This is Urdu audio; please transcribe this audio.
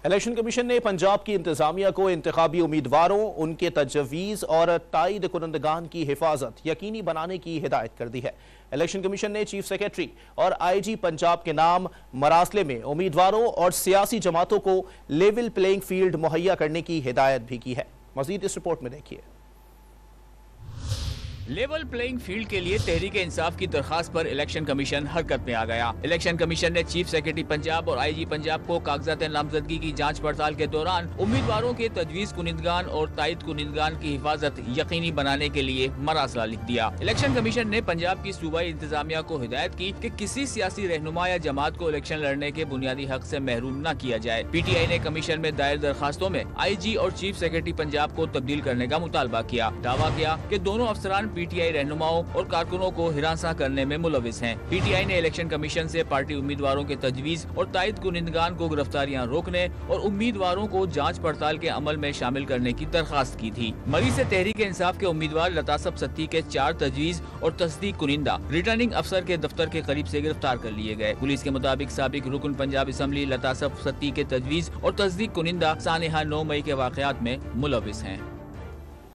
الیکشن کمیشن نے پنجاب کی انتظامیہ کو انتخابی امیدواروں، ان کے تجویز اور تائید کنندگان کی حفاظت یقینی بنانے کی ہدایت کر دی ہے۔ الیکشن کمیشن نے چیف سیکریٹری اور آئی جی پنجاب کے نام مراسلے میں امیدواروں اور سیاسی جماعتوں کو لیول پلینگ فیلڈ مہیا کرنے کی ہدایت بھی کی ہے۔ مزید اس رپورٹ میں دیکھیے۔ لیول پلینگ فیلڈ کے لیے تحریک انصاف کی درخواست پر الیکشن کمیشن حرکت میں آ گیا۔ الیکشن کمیشن نے چیف سیکریٹری پنجاب اور آئی جی پنجاب کو کاغذات نامزدگی کی جانچ پڑتال کے دوران امیدواروں کے تجویز کنندگان اور تائید کنندگان کی حفاظت یقینی بنانے کے لیے مراسلہ لکھ دیا۔ الیکشن کمیشن نے پنجاب کی صوبائی انتظامیہ کو ہدایت کی کہ کسی سیاسی رہنما یا جماعت کو الیکشن لڑنے کے بنیادی حق سے محروم نہ کیا جائے۔ پی ٹی آئی نے کمیشن میں دائر درخواستوں میں آئی جی اور چیف سیکریٹری پنجاب کو تبدیل کرنے کا مطالبہ کیا۔ دعویٰ کیا کہ دونوں افسران پی ٹی آئی رہنماؤں اور کارکنوں کو ہراساں کرنے میں ملوث ہیں۔ پی ٹی آئی نے الیکشن کمیشن سے پارٹی امیدواروں کے تجویز اور تائید کنندگان کو گرفتاریاں روکنے اور امیدواروں کو جانچ پڑتال کے عمل میں شامل کرنے کی درخواست کی تھی۔ مریض سے تحریک انصاف کے امیدوار لطاسب ستی کے 4 تجویز اور تصدیق کنندہ ریٹرننگ افسر کے دفتر کے قریب سے گرفتار کر لیے گئے۔ پولیس کے مطابق سابق رکن پنجاب اسمبلی لطاسب ستی کے تجویز اور تصدیق کنندہ سانحہ 9 مئی کے واقعات میں ملوث ہیں۔